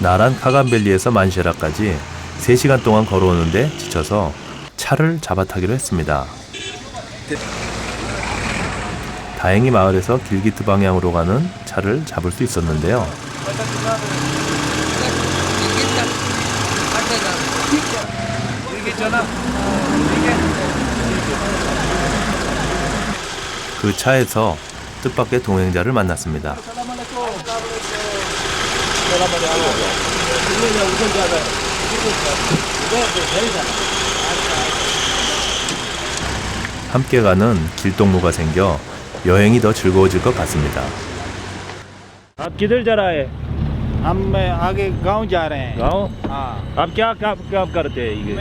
나란 카간밸리에서 만셰라까지 3시간 동안 걸어오는데 지쳐서 차를 잡아타기로 했습니다. 다행히 마을에서 길기트 방향으로 가는 차를 잡을 수 있었는데요. 그 차에서 뜻밖의 동행자를 만났습니다. 함께 가는 길동무가 생겨 여행이 더 즐거워질 것 같습니다. आप किधर जा रहा है? हम आगे गांव जा रहे हैं। गाँव? हाँ, आप क्या काम करते हैं ये?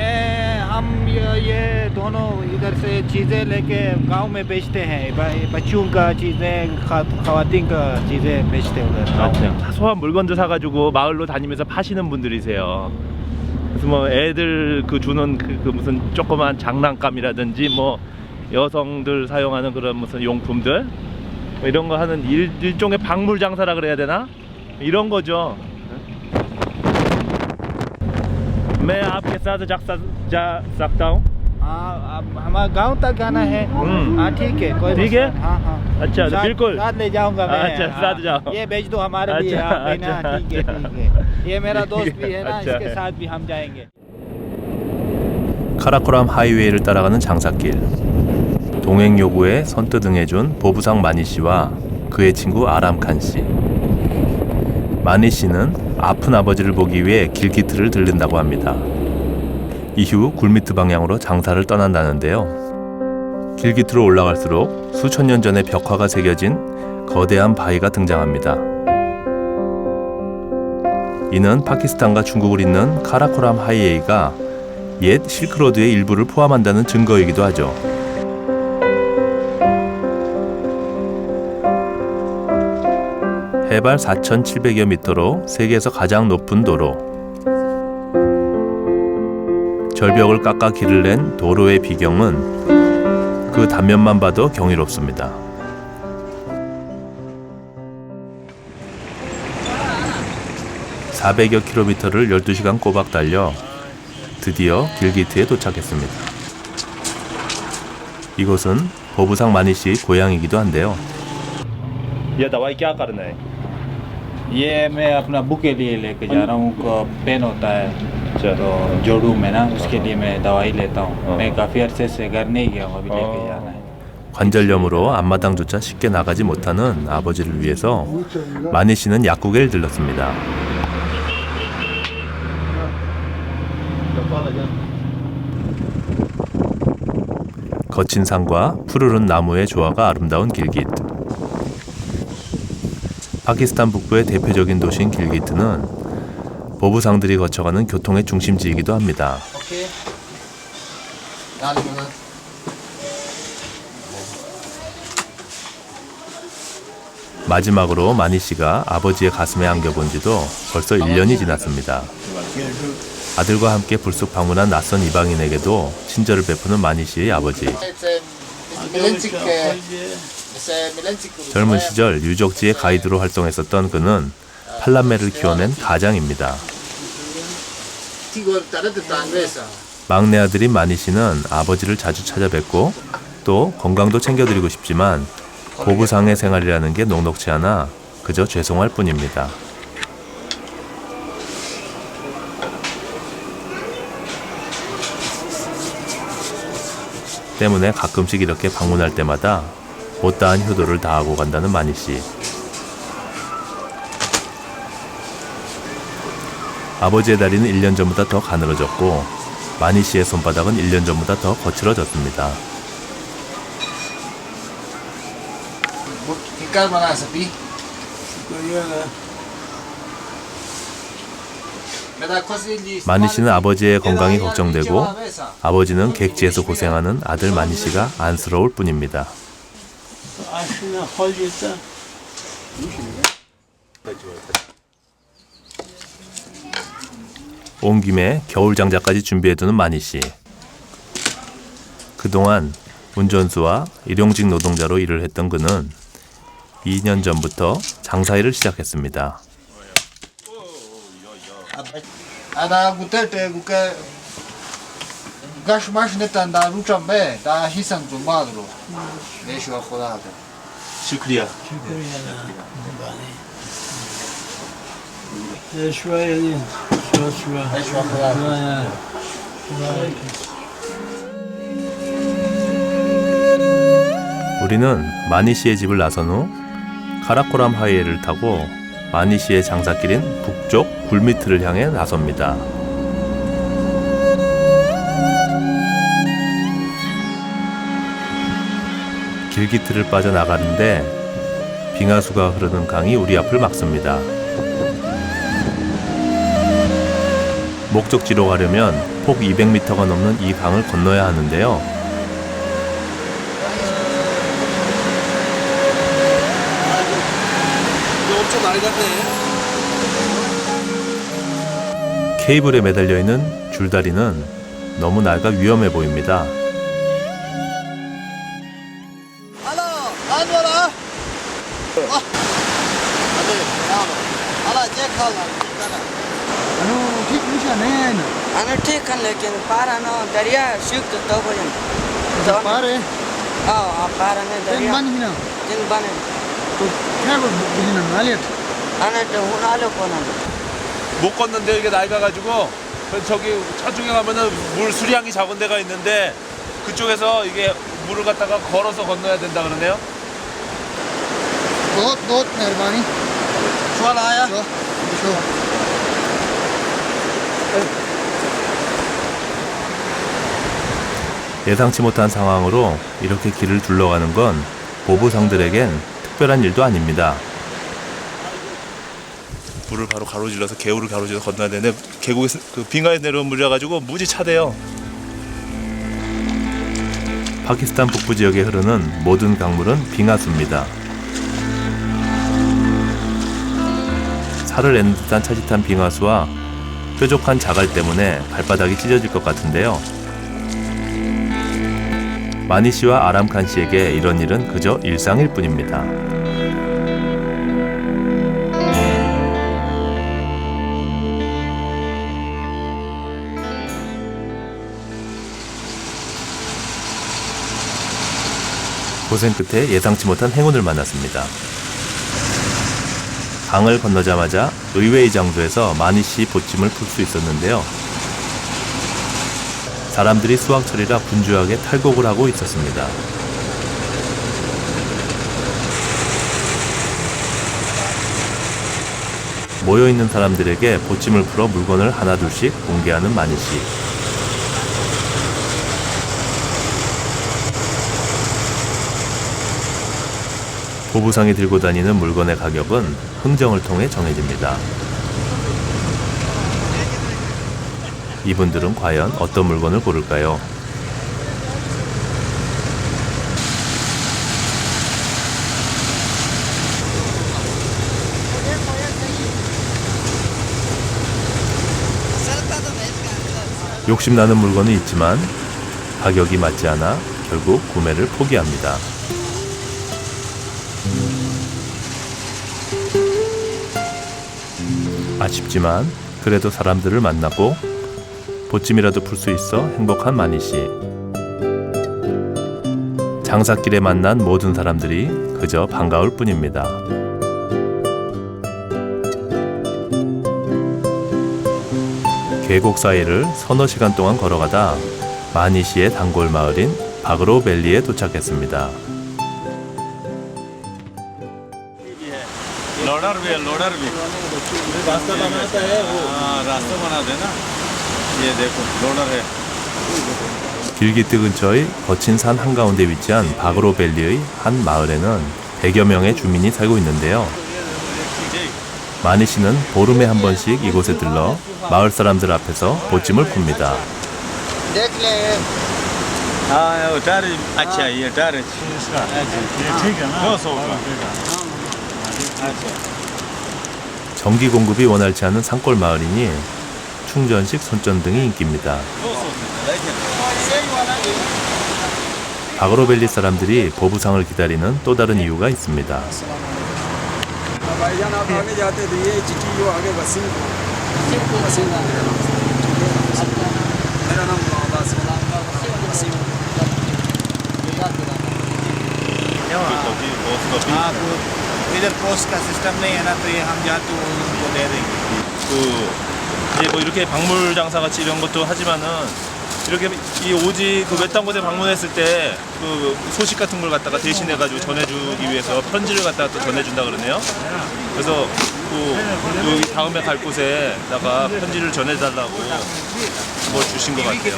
हम ये दोनों इधर से चीज़ें लेके गांव में बेचते हैं। बच्चों का चीज़ें, ख़वातीन का चीज़ें बेचते हैं उधर। 아, 소한 물건도 사가지고 마을로 다니면서 파시는 분들이세요. 그래서 뭐 애들 그 주는 그 무슨 조그만 장난감이라든지 뭐 여성들 사용하는 그런 무슨 용품들 뭐 이런 거 하는 일종의 박물 장사라 그래야 되나? 이런 거죠. मैं आपके साथ जा सकता हूँ? हाँ, हमारे गांव तक आना है। हाँ, ठीक है, कोई ठीक है? हाँ हाँ, अच्छा तो बिल्कुल साथ ले जाऊंगा मैं। अच्छा, हाँ, साथ जाओ। ये बेच दो हमारे लिए। अच्छा, हाँ, भाई ना, अच्छा, ठीक है, ठीक है। ये मेरा दोस्त भी है ना, अच्छा इसके है। साथ भी हम जाएंगे। 카라코람 하이웨이를 따라가는 장사길. 동행 요구에 선뜻 응해준 보부상 마니 씨와 그의 친구 아람칸 씨. 마니 씨는 아픈 아버지를 보기 위해 길기트를 들른다고 합니다. 이후 굴미트 방향으로 장사를 떠난다는데요. 길기트로 올라갈수록 수천 년 전의 벽화가 새겨진 거대한 바위가 등장합니다. 이는 파키스탄과 중국을 잇는 카라코람 하이웨이가 옛 실크로드의 일부를 포함한다는 증거이기도 하죠. 해발 4,700여 미터로 세계에서 가장 높은 도로. 절벽을 깎아 길을 낸 도로의 비경은 그 단면만 봐도 경이롭습니다. (400여 킬로미터를 12시간 꼬박 달려 드디어 길기트에 도착했습니다. 이곳은 보부상 마니 씨의 고향이기도 한데요. ये दवाई क्या करना है? ये मैं अपना बुक के लिए लेके जा रहा हूँ। पेन होता है अच्छा तो जोड़ों में ना, उसके लिए मैं दवाई लेता हूँ। हाँ। मैं काफ़ी अरसे से घर नहीं गया हूँ, अभी लेके जाना है। 관절염으로 앞마당조차 쉽게 나가지 못하는 아버지를 위해서 마니 씨는 약국에 들렀습니다. 거친 산과 푸르른 나무의 조화가 아름다운 길기트. 파키스탄 북부의 대표적인 도시인 길기트는 보부상들이 거쳐가는 교통의 중심지이기도 합니다. 마지막으로 마니 씨가 아버지의 가슴에 안겨본 지도 벌써 1년이 지났습니다. 아들과 함께 불쑥 방문한 낯선 이방인에게도 친절을 베푸는 마니 씨의 아버지. 젊은 시절 유적지의 가이드로 활동했었던 그는 팔람매를 키워낸 가장입니다. 막내 아들인 마니 씨는 아버지를 자주 찾아뵙고 또 건강도 챙겨드리고 싶지만 보부상의 생활이라는 게 녹록치 않아 그저 죄송할 뿐입니다. 때문에 가끔씩 이렇게 방문할 때마다 못다한 효도를 다하고 간다는 마니 씨. 아버지의 다리는 1년 전보다 더 가늘어졌고 마니 씨의 손바닥은 1년 전보다 더 거칠어졌습니다. 마니 씨는 아버지의 건강이 걱정되고 아버지는 객지에서 고생하는 아들 마니 씨가 안쓰러울 뿐입니다. 온 김에 겨울 장자까지 준비해두는 마니 씨. 그동안 운전수와 일용직 노동자로 일을 했던 그는 2년 전부터 장사일을 시작했습니다. Ada gutete guke gashmash netan da rutambe da hisan zumadro. Desho khoda hata. 슈크리아. شوية شوية Desho khoda. 우리는 마니 씨의 집을 나선 후 카라코람 하이웨이를 타고 마니 씨의 장사길인 북쪽 굴미트를 향해 나섭니다. 길기틀을 빠져나가는데 빙하수가 흐르는 강이 우리 앞을 막습니다. 목적지로 가려면 폭 200m가 넘는 이 강을 건너야 하는데요. 엄청 많이 갔네. 케이블에 매달려 있는 줄다리는 너무 낡아 위험해 보입니다. Alo, an var ha? Hadi, hala je khala. Anu thik nisha nen. अन ठीक है लेकिन पारा न दरिया शुक्त तो भजन Pare पारा ने ten दरिया man hina. दिन बने To khabo hina nalet. अन तो हुनालो कोना 못 걷는데 이게 낡아가지고 저기 저쪽에 가면은 물 수량이 작은 데가 있는데 그쪽에서 이게 물을 갖다가 걸어서 건너야 된다 그러네요. बहुत मेहरबानी. Chuan aya. Sure. 예상치 못한 상황으로 이렇게 길을 둘러가는 건 보부상들에겐 특별한 일도 아닙니다. 물을 바로 가로질러서 개울을 가로질러서 건너야 되는데 계곡에 그 빙하에 내려온 물이라 가지고 무지 차대요. 파키스탄 북부 지역에 흐르는 모든 강물은 빙하수입니다. 살을 내는 듯한 차짓한 빙하수와 뾰족한 자갈 때문에 발바닥이 찢어질 것 같은데요. 마니 씨와 아람칸 씨에게 이런 일은 그저 일상일 뿐입니다. 고생 끝에 예상치 못한 행운을 만났습니다. 강을 건너자마자 의외의 장소에서 마니 씨 보침을 풀 수 있었는데요. 사람들이 수확철이라 분주하게 탈곡을 하고 있었습니다. 모여있는 사람들에게 보침을 풀어 물건을 하나둘씩 공개하는 마니 씨. 보부상이 들고 다니는 물건의 가격은 흥정을 통해 정해집니다. 이분들은 과연 어떤 물건을 고를까요? 욕심나는 물건이 있지만 가격이 맞지 않아 결국 구매를 포기합니다. 아쉽지만 그래도 사람들을 만나고 보침이라도 풀 수 있어 행복한 마니 씨. 장사길에 만난 모든 사람들이 그저 반가울 뿐입니다. 계곡 사이를 서너 시간 동안 걸어가다 마니 씨의 단골 마을인 바그로 밸리에 도착했습니다. लोडर भी है लोडर भी रास्ता बनाता है वो रास्ता बना देना ये देखो लोडर है 길기트 근처의 거친 산 한가운데 위치한 바그로 밸리의 한 마을에는 100여 명의 주민이 살고 있는데요. 마니 씨는 보름에 한 번씩 이곳에 들러 마을 사람들 앞에서 보침을 풉니다. हाँ उतार अच्छा ये उतार ये ठीक है ना 200 का 전기 공급이 원활치 않은 산골 마을이니 충전식 손전등이 인기입니다. 바그로밸리 사람들이 보부상을 기다리는 또 다른 이유가 있습니다. मेरा नाम मोहम्मद वसीम हाँ वो इधर पोस्ट का सिस्टम नहीं है ना तो ये हम जाते हैं उनको दे देंगे 그 이제 뭐 이렇게 박물 장사 같이 이런 것도 하지만은 이렇게 이 오지 그 외딴 곳에 방문했을 때 그 소식 같은 걸 갖다가 대신해 가지고 전해주기 위해서 편지를 갖다가 또 전해준다 그러네요. 그래서 또 여기 다음에 갈 곳에다가 편지를 전해달라고 뭘 주신 것 같아요.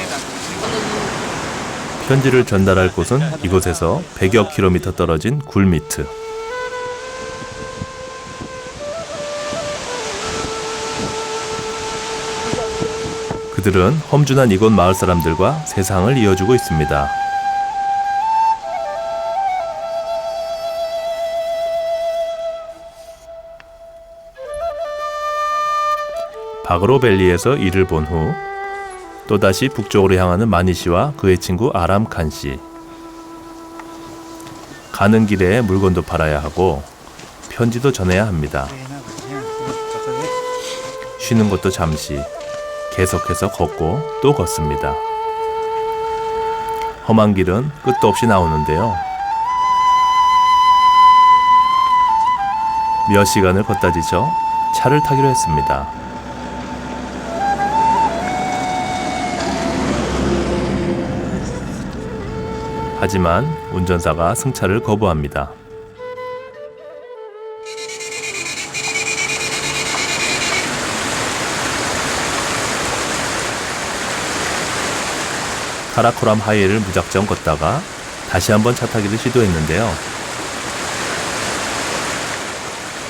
편지를 전달할 곳은 이곳에서 100여 킬로미터 떨어진 굴미트. 그들은 험준한 이곳 마을 사람들과 세상을 이어주고 있습니다. 바그로밸리에서 일을 본 후 또다시 북쪽으로 향하는 마니 씨와 그의 친구 아람 칸 씨. 가는 길에 물건도 팔아야 하고 편지도 전해야 합니다. 쉬는 것도 잠시, 계속해서 걷고 또 걷습니다. 험한 길은 끝도 없이 나오는데요. 몇 시간을 걷다 지쳐 차를 타기로 했습니다. 하지만 운전사가 승차를 거부합니다. 카라코람 하이웨이를 무작정 걷다가 다시 한번 차 타기를 시도했는데요.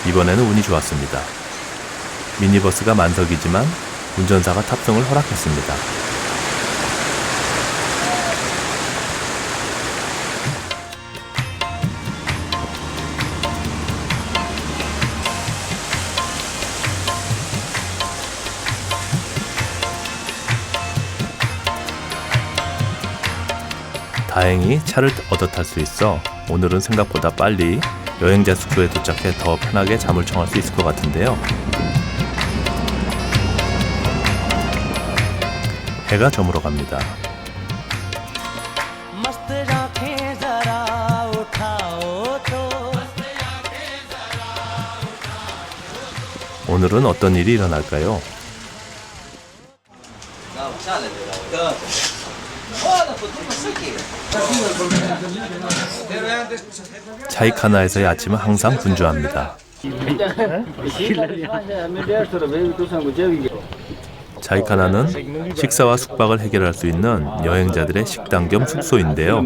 이번에는 운이 좋았습니다. 미니버스가 만석이지만 운전사가 탑승을 허락했습니다. 다행히 차를 얻어 탈 수 있어 오늘은 생각보다 빨리 여행자 숙소에 도착해 더 편하게 잠을 청할 수 있을 것 같은데요. 해가 저물어 갑니다. 오늘은 어떤 일이 일어날까요? 차이카나에서의 아침은 항상 분주합니다. 차이카나는 식사와 숙박을 해결할 수 있는 여행자들의 식당 겸 숙소인데요.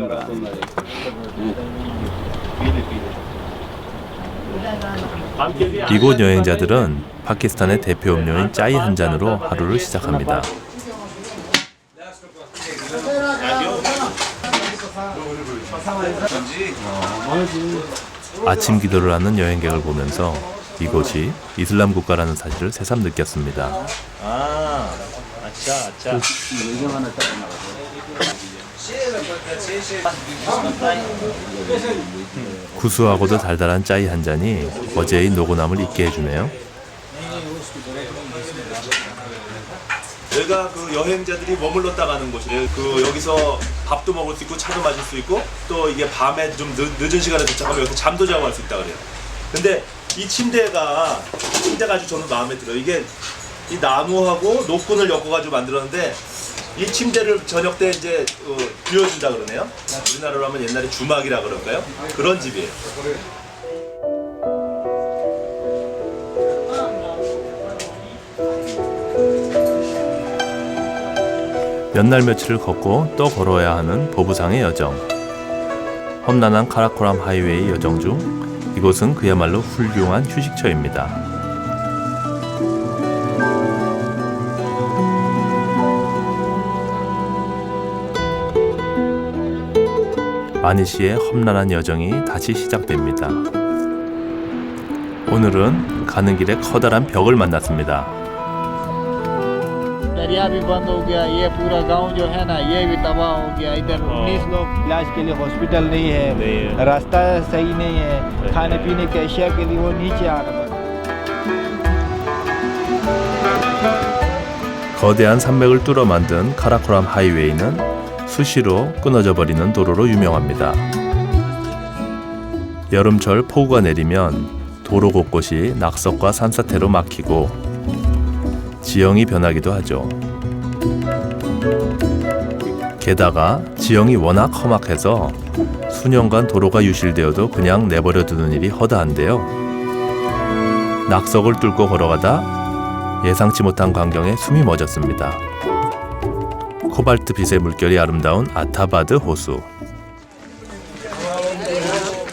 이곳 여행자들은 파키스탄의 대표 음료인 짜이 한 잔으로 하루를 시작합니다. 아침 기도를 하는 여행객을 보면서 이곳이 이슬람 국가라는 사실을 새삼 느꼈습니다. 아차. 구수하고도 달달한 짜이 한 잔이 어제의 노곤함을 잊게 해주네요. 여기가 그 여행자들이 머물렀다 가는 곳이래요. 그 여기서 밥도 먹을 수 있고 차도 마실 수 있고 또 이게 밤에 좀 늦은 시간에 도착하면 여기서 잠도 자고 할 수 있다 그래요. 근데 이 침대가 아주 저는 마음에 들어요. 이게 이 나무하고 노끈을 엮어가지고 만들었는데 이 침대를 저녁 때 이제 비워준다 그러네요. 우리나라로 하면 옛날에 주막이라 그럴까요? 그런 집이에요. 몇 날 며칠을 걷고 또 걸어야 하는 보부상의 여정. 험난한 카라코람 하이웨이 여정 중 이곳은 그야말로 훌륭한 휴식처입니다. 마니 씨의 험난한 여정이 다시 시작됩니다. 오늘은 가는 길에 커다란 벽을 만났습니다. दरिया भी बंद हो गया ये पूरा गांव जो है ना ये भी तबाह हो गया इधर 19 लोग इलाज के लिए हॉस्पिटल नहीं है रास्ता सही नहीं है खाने पीने के अशिया के लिए वो नीचे आ रहा है 거대한 산맥을 뚫어 만든 카라코람 하이웨이는 수시로 끊어져 버리는 도로로 유명합니다. 여름철 폭우가 내리면 도로 곳곳이 낙석과 산사태로 막히고 지형이 변하기도 하죠. 게다가 지형이 워낙 험악해서 수년간 도로가 유실되어도 그냥 내버려 두는 일이 허다한데요. 낙석을 뚫고 걸어가다 예상치 못한 광경에 숨이 멎었습니다. 코발트빛의 물결이 아름다운 아타바드 호수.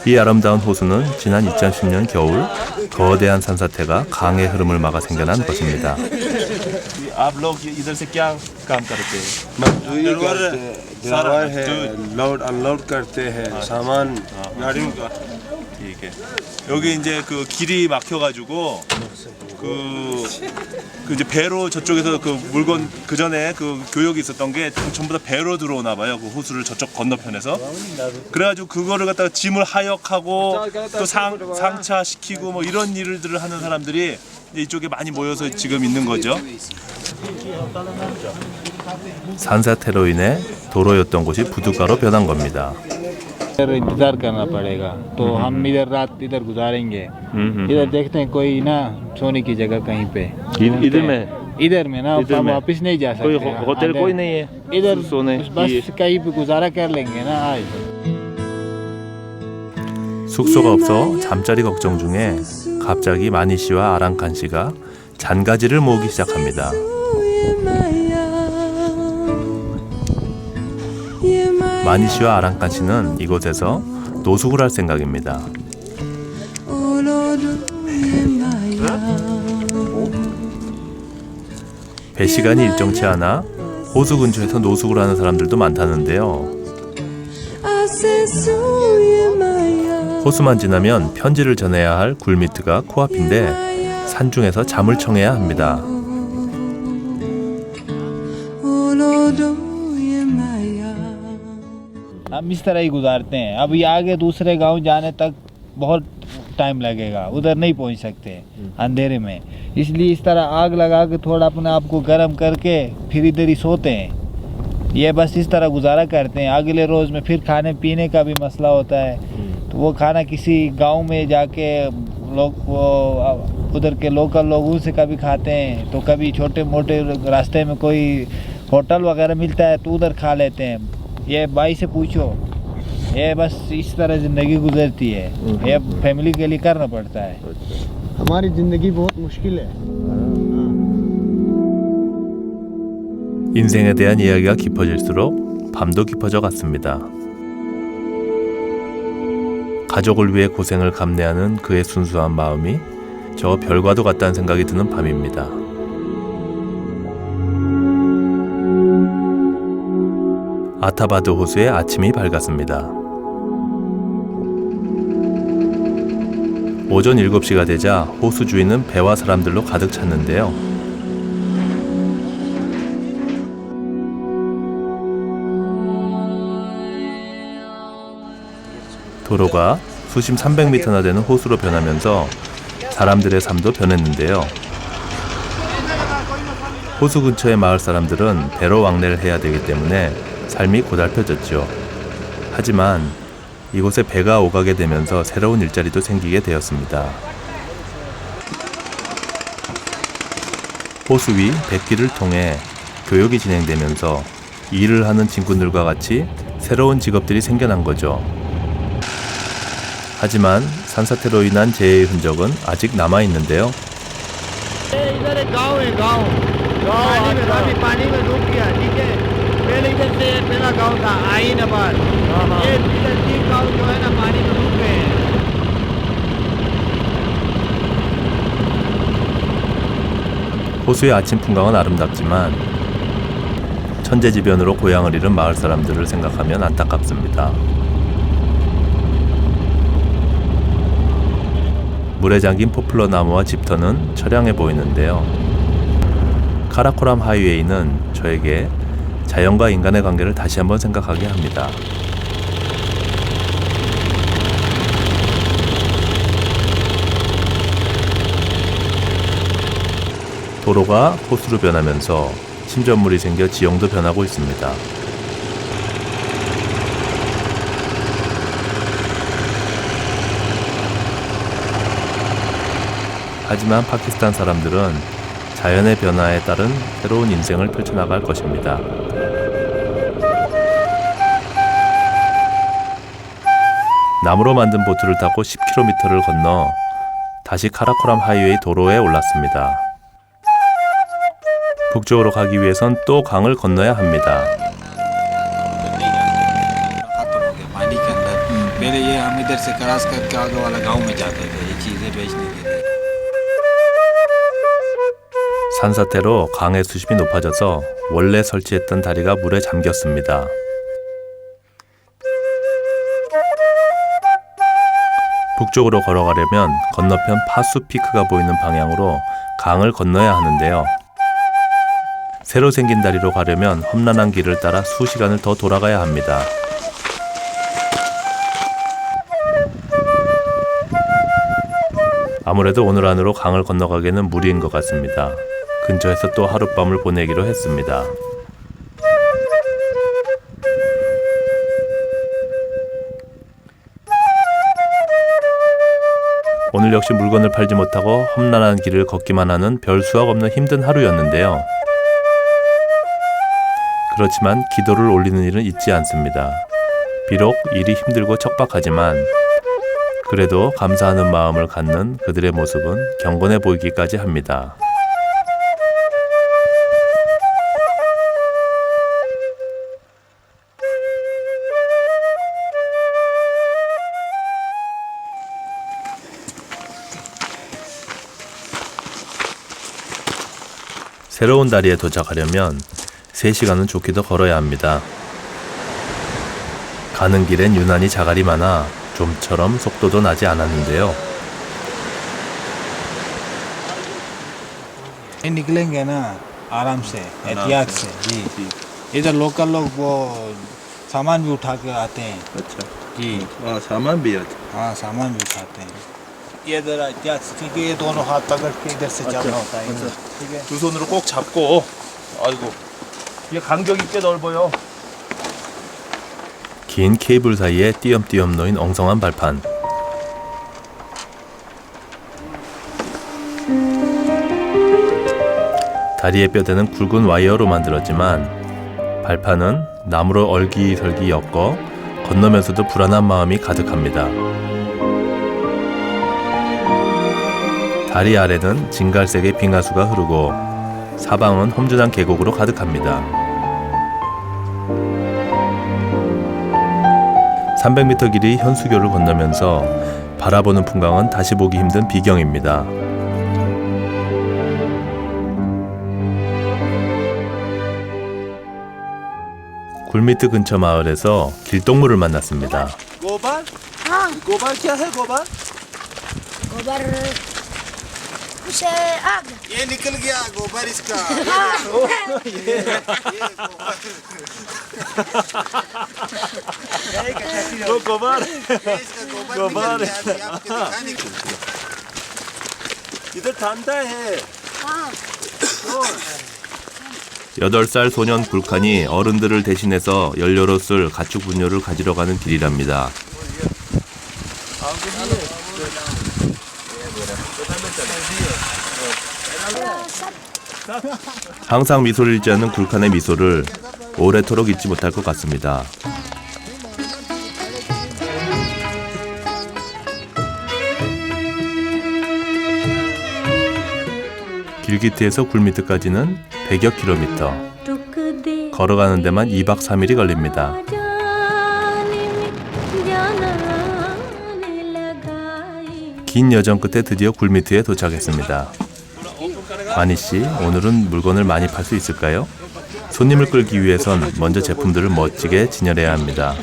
이 아름다운 호수는 지난 2010년 겨울 거대한 산사태가 강의 흐름을 막아 생겨난 것입니다. आप लोग इधर से क्या काम करते हैं? मजदूरी करते हैं, ड्राइवर है, लोड अनलोड करते हैं, सामान गाड़ियों का। ठीक है. 여기 이제 그 길이 막혀가지고 그 이제 배로 저쪽에서 그 물건 그 전에 그 교역이 있었던 게 전부 다 배로 들어오나 봐요. 그 호수를 저쪽 건너편에서. 그래가지고 그거를 갖다가 짐을 하역하고 또 상차시키고 뭐 이런 일들을 하는 사람들이 이제 이쪽에 많이 모여서 지금 있는 거죠. 산사태로 인해 도로였던 곳이 부둣가로 변한 겁니다. इंतजार करना पड़ेगा तो हम इधर रात इधर गुजारेंगे इधर देखते हैं कोई ना सोने की जगह कहीं पे इधर में ना हम वापस नहीं जा सकते होटल कोई नहीं है इधर सोने बस कहीं पे गुजारा कर लेंगे ना आज 숙소가 없어 잠자리 걱정 중에 갑자기 마니 씨와 아랑칸 씨가 잔가지를 모으기 시작합니다. 마니 씨와 아랑칸 씨는 이곳에서 노숙을 할 생각입니다. 배 시간이 일정치 않아 호수 근처에서 노숙을 하는 사람들도 많다는데요. 호수만 지나면 편지를 전해야 할 굴미트가 코앞인데 산중에서 잠을 청해야 합니다. हम इस तरह ही गुजारते हैं। अब ये आगे दूसरे गांव जाने तक बहुत टाइम लगेगा, उधर नहीं पहुंच सकते अंधेरे में, इसलिए इस तरह आग लगा के थोड़ा अपने आप को गर्म करके फिर इधर ही सोते हैं। ये बस इस तरह गुजारा करते हैं। अगले रोज़ में फिर खाने पीने का भी मसला होता है, तो वो खाना किसी गांव में जाके लोग वो उधर के लोकल लोगों से कभी खाते हैं, तो कभी छोटे मोटे रास्ते में कोई होटल वगैरह मिलता है तो उधर खा लेते हैं। ये भाई से पूछो, ये बस इस तरह ज़िंदगी गुजरती है। ये फैमिली के लिए करना पड़ता है। हमारी जिंदगी बहुत मुश्किल है। 인생에 대한 이야기가 깊어질수록 밤도 깊어져 갔습니다. 가족을 위해 고생을 감내하는 그의 순수한 마음이 저 별과도 같다는 생각이 드는 밤입니다. 아타바드 호수의 아침이 밝았습니다. 오전 7시가 되자 호수 주위는 배와 사람들로 가득 찼는데요. 도로가 수심 300m나 되는 호수로 변하면서 사람들의 삶도 변했는데요. 호수 근처의 마을 사람들은 배로 왕래를 해야 되기 때문에 삶이 고달펴졌죠. 하지만 이곳에 배가 오가게 되면서 새로운 일자리도 생기게 되었습니다. 호수 위 백길을 통해 교육이 진행되면서 일을 하는 친구들과 같이 새로운 직업들이 생겨난 거죠. 하지만 산사태로 인한 재해의 흔적은 아직 남아있는데요. पानी में डूब गया, ठीक है। पहले इधर से पहला गांव था आईनाबाद, ये इधर 3 गांव जो है ना पानी में डूब गए हैं। 호수의 아침 풍광은 아름답지만 천재지변으로 고향을 잃은 마을 사람들을 생각하면 안타깝습니다. 물에 잠긴 포플러 나무와 집터는 처량해 보이는데요. 카라코람 하이웨이는 저에게 자연과 인간의 관계를 다시 한번 생각하게 합니다. 도로가 호수로 변하면서 침전물이 생겨 지형도 변하고 있습니다. 하지만 파키스탄 사람들은 자연의 변화에 따른 새로운 인생을 펼쳐나갈 것입니다. 나무로 만든 보트를 타고 10km를 건너 다시 카라코람 하이웨이 도로에 올랐습니다. 북쪽으로 가기 위해선 또 강을 건너야 합니다. खत्म हो गया पानी के अंदर पहले ये हम इधर से क्रॉस करके आगे वाला गांव में जाते थे ये चीजें बेचने के लिए 산사태로 강의 수심이 높아져서 원래 설치했던 다리가 물에 잠겼습니다. 북쪽으로 걸어가려면 건너편 파수피크가 보이는 방향으로 강을 건너야 하는데요. 새로 생긴 다리로 가려면 험난한 길을 따라 수시간을 더 돌아가야 합니다. 아무래도 오늘 안으로 강을 건너가기에는 무리인 것 같습니다. 근처에서 또 하룻밤을 보내기로 했습니다. 오늘 역시 물건을 팔지 못하고 험난한 길을 걷기만 하는 별 수확 없는 힘든 하루였는데요. 그렇지만 기도를 올리는 일은 잊지 않습니다. 비록 일이 힘들고 척박하지만 그래도 감사하는 마음을 갖는 그들의 모습은 경건해 보이기까지 합니다. 새로운 다리에 도착하려면 3시간은 좋게도 걸어야 합니다. 가는 길엔 유난히 자갈이 많아 좀처럼 속도도 나지 않았는데요. निकलेंगे ना आराम से एहतियात से जी इधर लोकल लोग वो सामान भी उठा के आते हैं अच्छा. जी सामान भी है. हाँ सामान भी उठाते हैं ये जरा एहतियात से क्योंकि ये दोनों हाथ पकड़ के इधर से चलना होता है ठीक है 두 손으로 꼭 잡고. 아이고. 이게 간격이 꽤 넓어요. 긴 케이블 사이에 띄엄띄엄 놓인 엉성한 발판. 다리의 뼈대는 굵은 와이어로 만들었지만 발판은 나무로 얼기설기 엮어 건너면서도 불안한 마음이 가득합니다. 다리 아래는 진갈색의 빙하수가 흐르고 사방은 험준한 계곡으로 가득합니다. 300m 길이 현수교를 건너면서 바라보는 풍광은 다시 보기 힘든 비경입니다. 굴미트 근처 마을에서 길동무를 만났습니다. 고발? हाँ 고발 क्या है 고발? गोबर उसे आग ये निकल गया गोबर इसका 고발. इसका गोबर निकल गया आपके दिखाने को इधर ठंडा है. हाँ 8살 소년 불칸이 어른들을 대신해서 연료로 쓸 가축 분뇨를 가지러 가는 길이랍니다. 항상 미소를 잃지 않는 굴칸의 미소를 오래도록 잊지 못할 것 같습니다. 길기트에서 굴미트까지는 100여 킬로미터. 걸어가는 데만 2박 3일이 걸립니다. 긴 여정 끝에 드디어 굴미트에 도착했습니다. 마니씨, 오늘은 물건을 많이 팔 수 있을까요? 손님을 끌기 위해선 먼저 제품들을 멋지게 진열해야 합니다.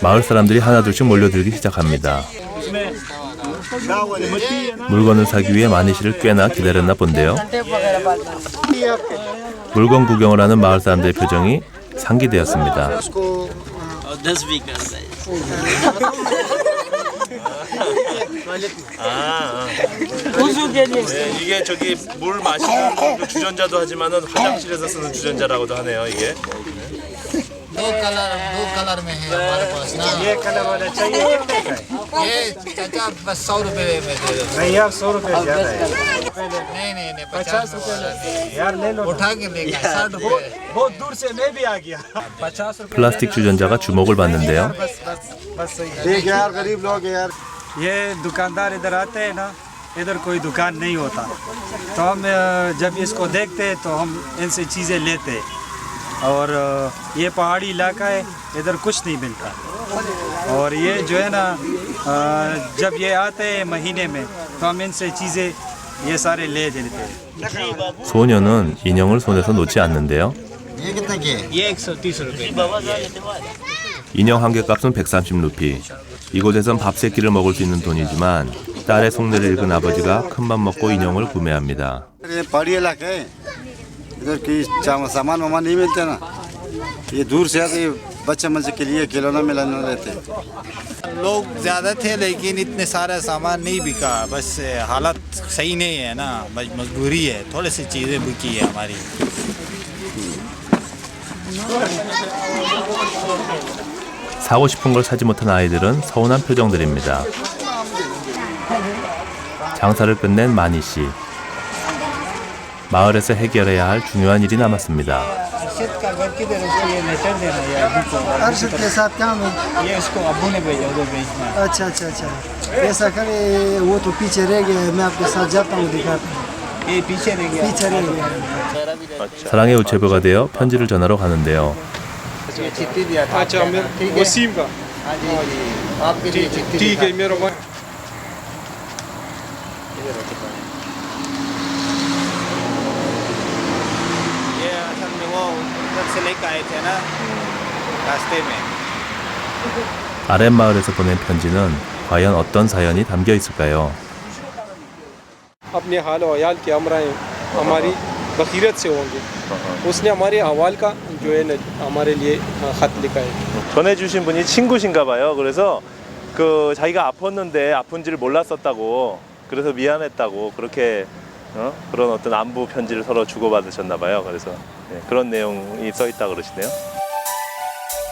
마을 사람들이 하나둘씩 몰려들기 시작합니다. 물건을 사기 위해 마니씨를 꽤나 기다렸나 본데요. 물건 구경을 하는 마을 사람들의 표정이 상기되었습니다. 10 भी करता है 네, 이게 저기 물 마시는 그 주전자도 하지만은 화장실에서 쓰는 주전자라고도 하네요, 이게. दो कलर में है हमारे पास ना ये कलर वाला चाहिए कितने का है? ये चाचा बस 100 रुपए में दे दो नहीं यार 100 रुपये ज़्यादा है नहीं 50 रुपए यार ले लो उठा के लेगा 60 रुपए बहुत दूर से मैं भी आ गया 50 रुपये 플라스틱 주전자가 주목을 받는데요. बस सही ठीक है यार गरीब लोग हैं यार ये दुकानदार इधर आते हैं ना इधर कोई दुकान नहीं होता तो हम जब इसको देखते हैं तो हम इनसे चीज़ें लेते हैं और ये पहाड़ी इलाका है इधर कुछ नहीं मिलता और ये जो है ना जब ये आते हैं महीने में तो हम इनसे चीज़ें ये सारे ले लेते हैं 소녀는 인형을 손에서 놓지 않는데요. ये कितने की है ये 130 रुपये 인형 한 개 값은 130루피. 이곳에선 밥 세 끼를 먹을 수 있는 돈이지만 딸의 속내를 읽은 아버지가 큰맘 먹고 인형을 구매합니다. ये पहाड़ी इलाका है इधर की सामान वामान नहीं मिलते ना ये दूर से आते बच्चे मजे के लिए खिलौना मिलाना रहते लोग ज़्यादा थे लेकिन इतने सारा सामान नहीं बिका बस हालत सही नहीं है ना मजबूरी है थोड़ी सी चीज़ें बिकी है हमारी 사고 싶은 걸 사지 못한 아이들은 서운한 표정들입니다. 장사를 끝낸 마니 씨. 마을에서 해결해야 할 중요한 일이 남았습니다. अरशद के साथ काम है ये उसको अब्बू ने भेजा उधर बेचना अच्छा अच्छा अच्छा ऐसा करे वो तो पीछे रह गया मैं आपके साथ जाता हूँ दिखाता हूँ ये पीछे रह गया पीछे रह गया 사랑의 우체부가 되어 편지를 전하러 가는데요. ये चिट्ठी दिया था अच्छा मेरे वसीम का हाँ जी आपके लिए चिट्ठी ठीक है मेरा ये असल में वो उधर से लेकर आए थे ना रास्ते में 아랫마을에서 보낸 편지는 과연 어떤 사연이 담겨 있을까요? अपने हाल और अयाल के अमराएं हमारी बखीरत से होंगे उसने हमारे अहवाल का जो है न हमारे लिए ख़त लिखा है 전해주신 분이 친구신가 봐요. 그래서 그 자기가 아팠는데 아픈지를 몰랐었다고 그래서 미안했다고 그렇게 그런 어떤 안부 편지를 서로 주고받으셨나 봐요. 그래서 그런 내용이 써 있다 그러시네요.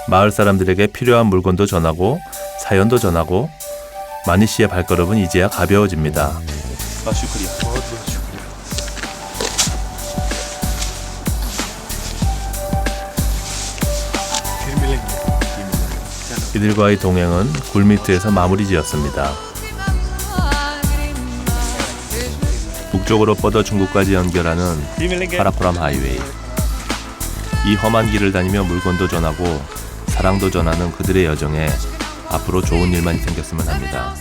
마을 사람들에게 필요한 물건도 전하고 사연도 전하고 마니 씨의 발걸음은 이제야 가벼워집니다. 아, 슈크리야. 이들과의 동행은 굴미트에서 마무리 지었습니다. 북쪽으로 뻗어 중국까지 연결하는 카라코람 하이웨이. 이 험한 길을 다니며 물건도 전하고 사랑도 전하는 그들의 여정에 앞으로 좋은 일만 생겼으면 합니다.